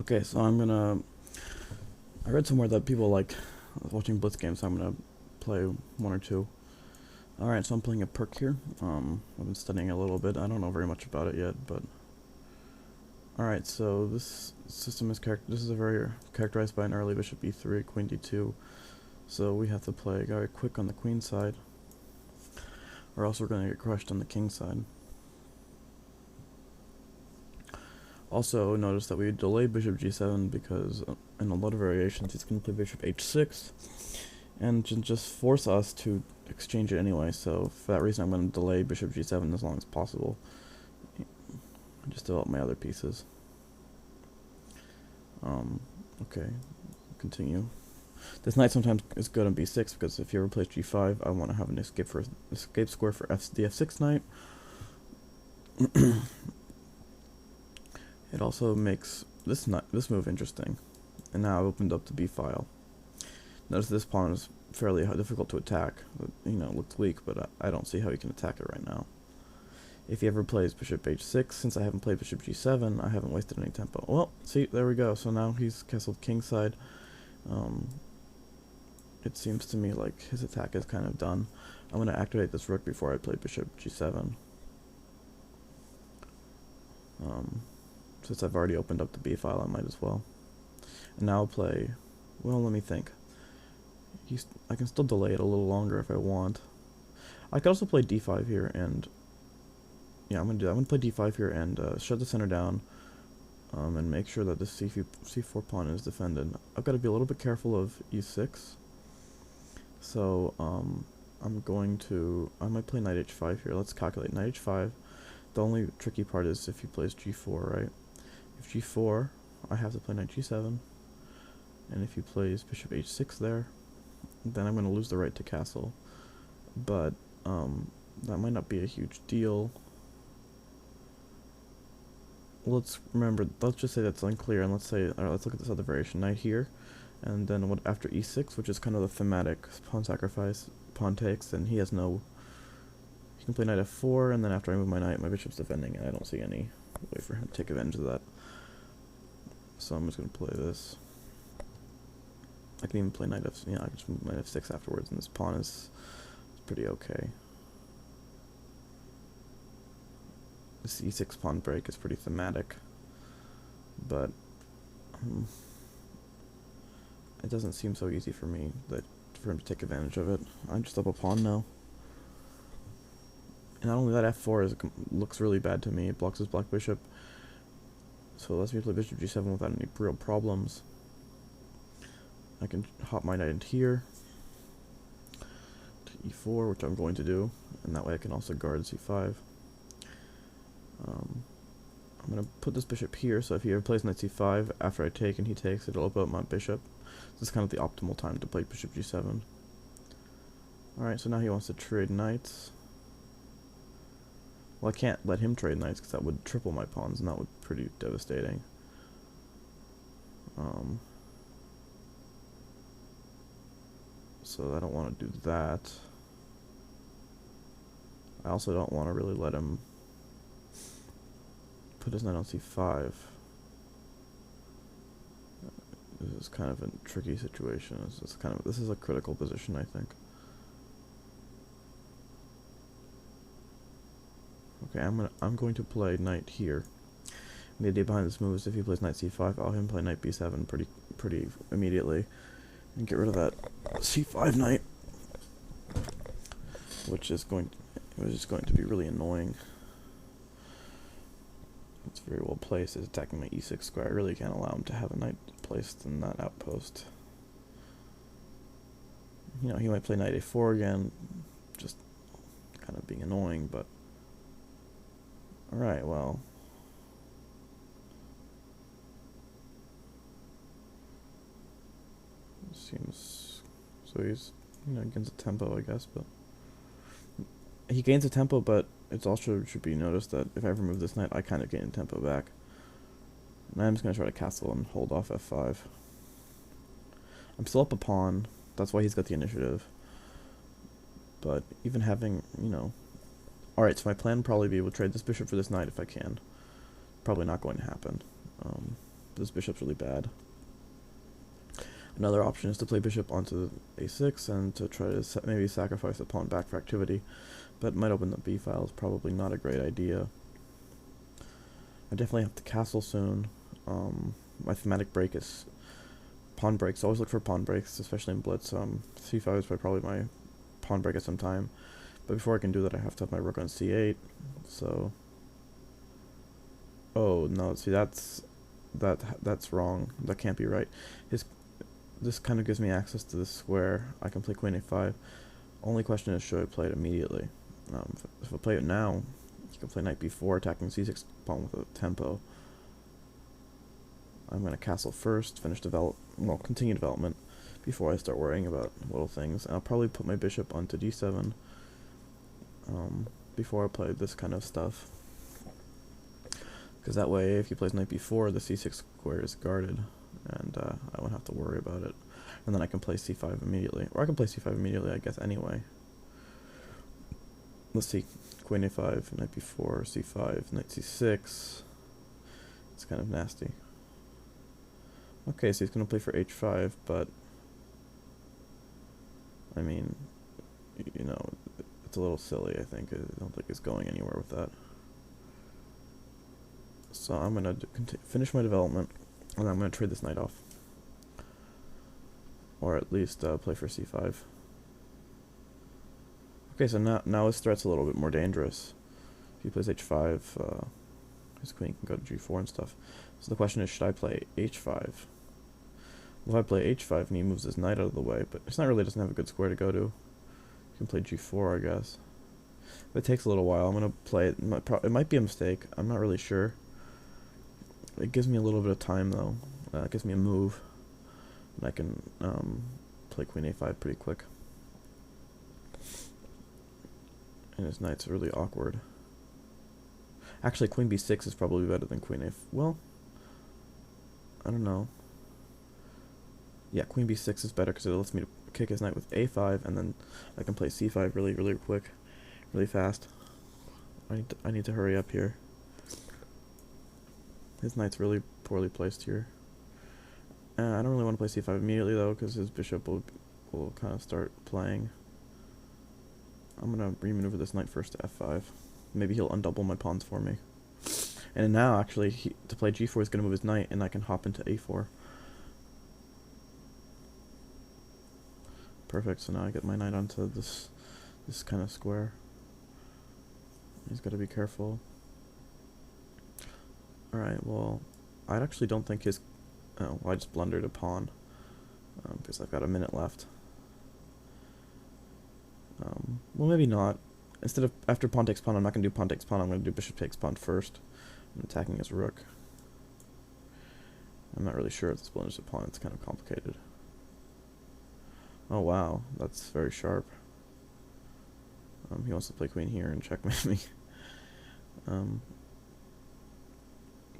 Okay, so I read somewhere that people like watching Blitz games, so I'm gonna play one or two. Alright, so I'm playing a pirc here. I've been studying a little bit. I don't know very much about it yet, but... Alright, so this system is this is a very characterized by an early bishop e3, queen d2. So we have to play very quick on the queen side, or else we're gonna get crushed on the king side. Also, notice that we delayed bishop g7 because in a lot of variations he's going to play bishop h6 and just force us to exchange it anyway, so for that reason I'm going to delay bishop g7 as long as possible. Just develop my other pieces. Okay, continue. This knight sometimes is good on b6 because if you ever play g5, I want to have an escape square for the f6 knight. It also makes this move interesting, and now I've opened up the b file. Notice this pawn is fairly difficult to attack. You know, it looks weak, but I don't see how he can attack it right now. If he ever plays bishop h6, since I haven't played bishop g7, I haven't wasted any tempo. Well, see, there we go. So now he's castled kingside. It seems to me like his attack is kind of done. I'm going to activate this rook before I play bishop g7. Since I've already opened up the b file, I might as well. And now I'll play, well, let me think. I can still delay it a little longer if I want. I could also play d5 here, and yeah, I'm gonna play d5 here and shut the center down, and make sure that this c4 pawn is defended. I've got to be a little bit careful of e6. So I might play knight h5 here. Let's calculate knight h5. The only tricky part is if he plays g4, right? If g4, I have to play knight g7, and if he plays bishop h6 there, then I'm going to lose the right to castle. But that might not be a huge deal. Let's just say that's unclear, and let's look at this other variation, knight here, and then after e6, which is kind of the thematic pawn sacrifice, pawn takes, then he has no... He can play knight f4, and then after I move my knight, my bishop's defending, and I don't see any way for him to take advantage of that. So I'm just going to play this. I can even play knight f... Yeah, I can just move knight f6 afterwards, and this pawn is pretty okay. This e6 pawn break is pretty thematic, but it doesn't seem so easy for him to take advantage of it. I'm just up a pawn now. And not only that, f4 looks really bad to me. It blocks his black bishop. So it lets me play bishop g7 without any real problems. I can hop my knight into here to e4, which I'm going to do, and that way I can also guard c5. I'm going to put this bishop here, so if he ever plays knight c5 after I take and he takes, it'll open up my bishop. This is kind of the optimal time to play bishop g7. Alright, so now he wants to trade knights. Well, I can't let him trade knights because that would triple my pawns, and that would be pretty devastating. So I don't want to do that. I also don't want to really let him put his knight on c5. This is kind of a tricky situation. This is a critical position, I think. Okay, I'm going to play knight here. And the idea behind this move is if he plays knight c5, I'll have him play knight b7 pretty immediately, and get rid of that c5 knight, which is going to be really annoying. It's very well placed. It's attacking my e6 square. I really can't allow him to have a knight placed in that outpost. You know, he might play knight a4 again, just kind of being annoying, but alright, well. Seems... So he's, gains a tempo, I guess, but... He gains a tempo, but it also should be noticed that if I ever move this knight, I kind of gain tempo back. And I'm just going to try to castle and hold off f5. I'm still up a pawn. That's why he's got the initiative. But even having, Alright, so my plan would probably be we'll trade this bishop for this knight if I can. Probably not going to happen. This bishop's really bad. Another option is to play bishop onto a6 and to try to maybe sacrifice the pawn back for activity, but might open the b file. Is probably not a great idea. I definitely have to castle soon. My thematic break is pawn breaks. Always look for pawn breaks, especially in Blitz. c5 is probably my pawn break at some time, but before I can do that I have to have my rook on c8, so... Oh no, see that's wrong. That can't be right. This kind of gives me access to this square. I can play queen a5. Only question is, should I play it immediately? If I play it now, you can play knight b4, attacking c6 pawn with a tempo. I'm gonna castle first, continue development before I start worrying about little things. And I'll probably put my bishop onto d7 before I play this kind of stuff. Because that way, if he plays knight b4, the c6 square is guarded, and I won't have to worry about it. And then I can play c5 immediately. Or I can play c5 immediately, I guess, anyway. Let's see. Queen a5, knight b4, c5, knight c6. It's kind of nasty. Okay, so he's going to play for h5, but... I mean, you know, it's a little silly, I think. I don't think it's going anywhere with that. So I'm going to finish my development, and I'm going to trade this knight off. Or at least play for c5. Okay, so now his threat's a little bit more dangerous. If he plays h5, his queen can go to g4 and stuff. So the question is, should I play h5? Well, if I play h5 and he moves his knight out of the way, but his knight really doesn't have a good square to go to. You can play g4, I guess. If it takes a little while, I'm going to play it. It might be a mistake. I'm not really sure. It gives me a little bit of time, though. It gives me a move. And I can play queen a5 pretty quick. And his knight's really awkward. Actually, queen b6 is probably better than queen a5. Well, I don't know. Yeah, queen b6 is better because it lets me kick his knight with a5, and then I can play c5 really, really quick, really fast. I need to hurry up here. His knight's really poorly placed here. I don't really want to play c5 immediately, though, because his bishop will kind of start playing. I'm going to remaneuver this knight first to f5. Maybe he'll undouble my pawns for me. And now, actually, to play g4, he's going to move his knight, and I can hop into a4. Perfect, so now I get my knight onto this kind of square. He's got to be careful. Alright, well, I actually don't think his... Oh, well, I just blundered a pawn. Because I've got a minute left. Well, maybe not. Instead of, after pawn takes pawn, I'm not going to do pawn takes pawn, I'm going to do bishop takes pawn first. I'm attacking his rook. I'm not really sure if this blunders a pawn, it's kind of complicated. Oh wow, that's very sharp. He wants to play queen here and checkmate me.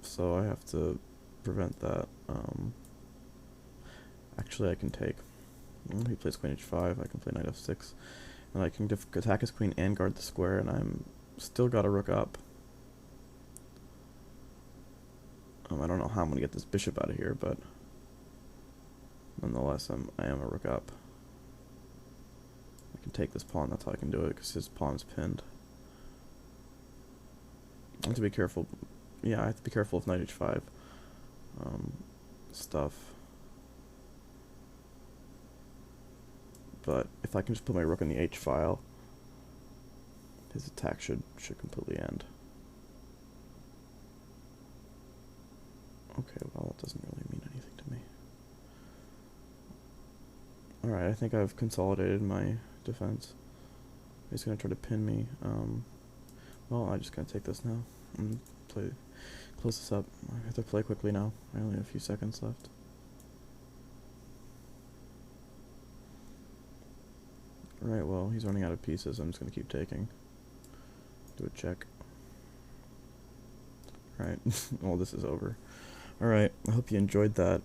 So I have to prevent that. Actually, I can take. He plays queen h5, I can play knight f6. And I can attack his queen and guard the square, and I'm still got a rook up. I don't know how I'm going to get this bishop out of here, but nonetheless, I am a rook up. I can take this pawn, that's how I can do it, because his pawn is pinned. I have to be careful. Yeah, I have to be careful with knight h5 stuff. But if I can just put my rook in the h file, his attack should completely end. Okay, well, that doesn't really mean anything to me. Alright, I think I've consolidated my defense. He's going to try to pin me. Well, I'm just going to take this now and close this up. I have to play quickly now. I only have a few seconds left. Alright, well, he's running out of pieces. I'm just going to keep taking. Do a check. Alright, well, this is over. Alright, I hope you enjoyed that.